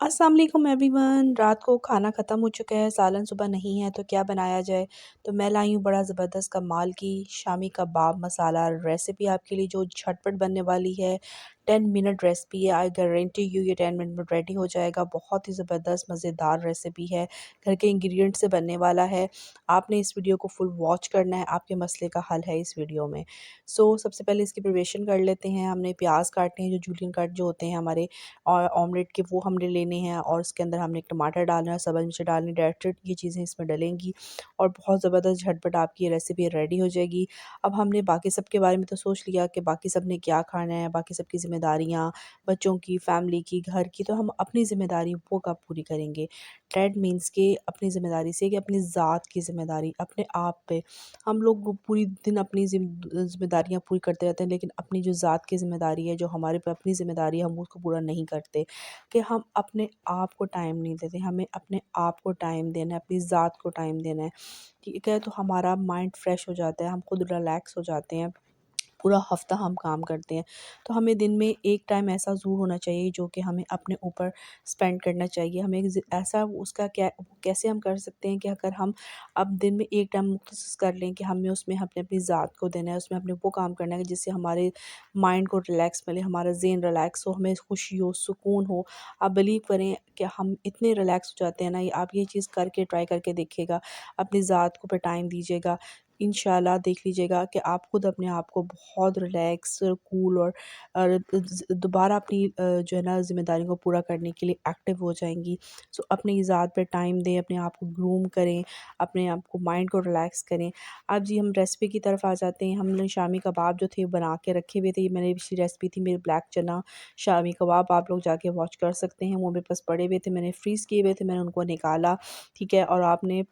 अस्सलाम वालेकुम एवरीवन। रात को खाना ख़त्म हो चुका है, सालन सुबह नहीं है तो क्या बनाया जाए। तो मैं लाई हूँ बड़ा ज़बरदस्त कमाल की शामी कबाब मसाला रेसिपी आपके लिए, जो झटपट बनने वाली है। 10 मिनट रेसिपी है, आई गारंटी यू ये 10 मिनट में रेडी हो जाएगा। बहुत ही ज़बरदस्त मज़ेदार रेसिपी है, घर के इंग्रेडिएंट से बनने वाला है। आपने इस वीडियो को फुल वॉच करना है, आपके मसले का हल है इस वीडियो में। सबसे पहले इसकी प्रिपरेशन कर लेते हैं। हमने प्याज काटने हैं, जो जूलियन कट जो होते हैं हमारे और ऑमलेट के, वो हमने लेने हैं। और उसके अंदर हमने एक टमाटर डालना है, सब्ज़ मिर्च डालनी, डायरेक्ट ये चीज़ें इसमें डलेंगी और बहुत ज़बरदस्त झटपट आपकी ये रेसिपी रेडी हो जाएगी। अब हमने बाकी सब के बारे में तो सोच लिया कि बाकी सब ने क्या खाना है, बाकी सब की ज़िम्मेदारियाँ, बच्चों की, फैमिली की, घर की, तो हम अपनी ज़िम्मेदारी वो कब पूरी करेंगे। डैट मीन्स कि अपनी ज़िम्मेदारी से कि अपनी ज़ात की ज़िम्मेदारी अपने आप पे। हम लोग पूरी दिन अपनी ज़िम्मेदारियाँ पूरी करते रहते हैं, लेकिन अपनी जो ज़ात की ज़िम्मेदारी है, जो हमारे पे अपनी ज़िम्मेदारी है, हम उसको पूरा नहीं करते। कि हम अपने आप को टाइम नहीं देते, हमें अपने आप को टाइम देना है, अपनी ज़ात को टाइम देना है, ठीक है। तो हमारा माइंड फ्रेश हो जाता है, हम खुद रिलैक्स हो जाते हैं। पूरा हफ्ता हम काम करते हैं, तो हमें दिन में एक टाइम ऐसा ज़रूर होना चाहिए जो कि हमें अपने ऊपर स्पेंड करना चाहिए। हमें ऐसा उसका क्या कैसे हम कर सकते हैं कि अगर हम अब दिन में एक टाइम मुख्तस कर लें कि हमें उसमें अपने अपनी ज़ात को देना है, उसमें अपने वो काम करना है जिससे हमारे माइंड को रिलैक्स मिले, हमारा ज़हन रिलैक्स हो, हमें खुशी हो, सुकून हो। आप बिलीव करें कि हम इतने रिलैक्स हो जाते हैं ना, आप ये चीज़ करके ट्राई करके देखिएगा, अपनी ज़ात को पे टाइम दीजिएगा, इंशाल्लाह देख लीजिएगा कि आप खुद अपने आप को बहुत रिलैक्स, कूल और दोबारा अपनी जो है ना ज़िम्मेदारियों को पूरा करने के लिए एक्टिव हो जाएंगी। अपनी ज़ात पे टाइम दें, अपने आप को ग्रूम करें, अपने आप को माइंड को रिलैक्स करें। अब जी हम रेसिपी की तरफ आ जाते हैं। हमने शामी कबाब जो थे बना के रखे हुए थे, ये मैंने पिछली रेसिपी थी मेरी ब्लैक चना शामी कबाब, आप लोग जाके वॉच कर सकते हैं। वो मेरे पास पड़े हुए थे, मैंने फ्रीज़ किए हुए थे, मैंने उनको निकाला, ठीक है। और आपने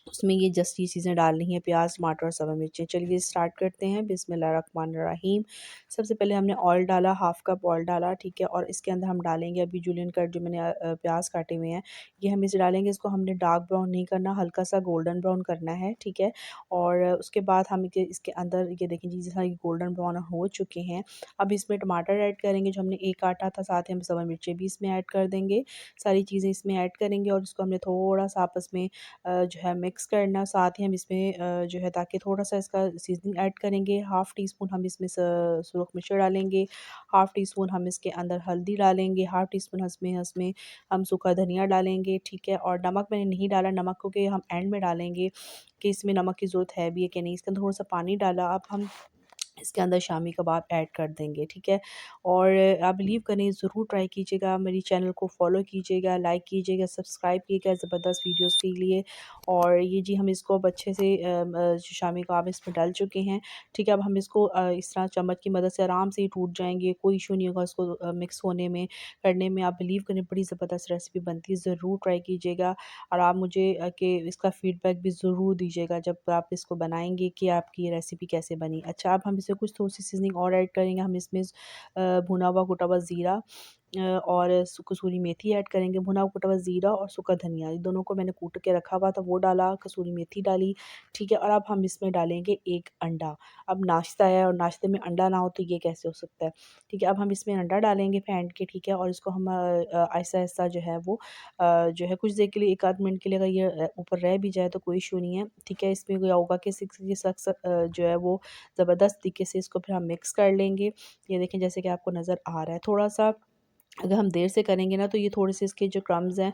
उसमें ये जस्ट ये चीज़ें डालनी है, प्याज, टमाटर और सब्ज़ मिर्चें। चलिए स्टार्ट करते हैं। बिस्मिल्लाहिर्रहमानिर्रहीम। सबसे पहले हमने ऑयल डाला, हाफ़ कप ऑयल डाला, ठीक है। और इसके अंदर हम डालेंगे अभी जूलियन कट जो मैंने प्याज काटे हुए हैं, ये हम इसे डालेंगे। इसको हमने डार्क ब्राउन नहीं करना, हल्का सा गोल्डन ब्राउन करना है, ठीक है। और उसके बाद हम इसके अंदर ये देखें जी, जैसा ये गोल्डन ब्राउन हो चुके हैं, अब इसमें टमाटर ऐड करेंगे जो हमने एक काटा था, साथ ही हम सब्ज़ मिर्चें भी इसमें ऐड कर देंगे। सारी चीज़ें इसमें ऐड करेंगे और इसको हमने थोड़ा सा आपस में जो है मिक्स करना। साथ ही हम इसमें जो है ताकि थोड़ा-सा इसका सीज़निंग ऐड करेंगे, हाफ़ टी स्पून हम इसमें सुरख मिर्च डालेंगे, हाफ़ टी स्पून हम इसके अंदर हल्दी डालेंगे, हाफ़ टी स्पून इसमें इसमें हम सूखा धनिया डालेंगे, ठीक है। और नमक मैंने नहीं डाला, नमक क्योंकि हम एंड में डालेंगे कि इसमें नमक की ज़रूरत है भी है कि नहीं। इसके अंदर थोड़ा-सा पानी डाला, अब हम इसके अंदर शामी कबाब ऐड कर देंगे, ठीक है। और आप बिलीव करें, ज़रूर ट्राई कीजिएगा, मेरी चैनल को फॉलो कीजिएगा, लाइक कीजिएगा, सब्सक्राइब कीजिएगा ज़बरदस्त वीडियोस के लिए। और ये जी हम इसको अब अच्छे से जो शामी कबाब इसमें डल चुके हैं, ठीक है। अब हम इसको इस तरह चम्मच की मदद से आराम से ही टूट जाएंगे, कोई इशू नहीं होगा इसको मिक्स होने में, करने में। आप बिलीव करें, बड़ी ज़बरदस्त रेसिपी बनती है, ज़रूर ट्राई कीजिएगा। और आप मुझे कि इसका फ़ीडबैक भी ज़रूर दीजिएगा जब आप इसको बनाएंगे कि आपकी ये रेसिपी कैसे बनी। अच्छा, अब हम इसमें कुछ थोड़ी-सी सीज़निंग और ऐड करेंगे। हम इसमें भुना हुआ कुटा हुआ ज़ीरा और कसूरी मेथी ऐड करेंगे। भुना हुआ कुटा हुआ ज़ीरा और सूखा धनिया, ये दोनों को मैंने कूट के रखा हुआ था, वो डाला, कसूरी मेथी डाली, ठीक है। और अब हम इसमें डालेंगे एक अंडा। अब नाश्ता है और नाश्ते में अंडा ना हो तो ये कैसे हो सकता है, ठीक है। अब हम इसमें अंडा डालेंगे फेंट के, ठीक है। और इसको हम आहिस्ता-आहिस्ता जो है वो जो है कुछ देर के लिए, 1 आध मिनट के लिए, अगर ये ऊपर रह भी जाए तो कोई इशू नहीं है, ठीक है। इसमें क्या होगा कि जो है वो ज़बरदस्त तरीके से इसको फिर हम मिक्स कर लेंगे। ये देखें जैसे कि आपको नज़र आ रहा है, थोड़ा-सा अगर हम देर से करेंगे ना तो ये थोड़े-से इसके जो क्रम्स हैं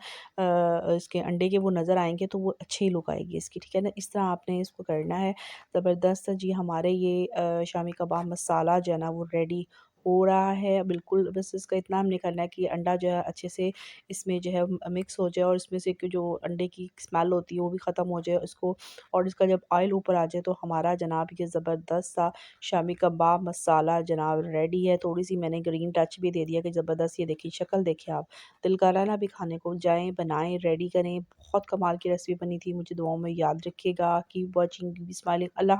इसके अंडे के, वो नज़र आएँगे, तो वो अच्छी लुक आएगी इसकी, ठीक है ना। इस तरह आपने इसको करना है। ज़बरदस्त जी हमारे ये शामी कबाब मसाला जो है ना वो रेडी हो रहा है बिल्कुल। बस इसका इतना हमने करना है कि अंडा जो है अच्छे से इसमें जो है मिक्स हो जाए और इसमें से जो अंडे की स्मेल होती है वो भी ख़त्म हो जाए इसको। और इसका जब ऑयल ऊपर आ जाए तो हमारा जनाब ये ज़बरदस्त सा शामी कबाब मसाला जनाब रेडी है। थोड़ी-सी मैंने ग्रीन टच भी दे दिया कि ज़बरदस्त, ये देखिए शक्ल देखिए आप, दिल कर रहा है ना अभी खाने को। जाएँ, बनाएँ, रेडी करें। बहुत कमाल की रेसिपी बनी थी। मुझे दुआओं में याद रखिएगा। Keep watching, keep smiling. अल्लाह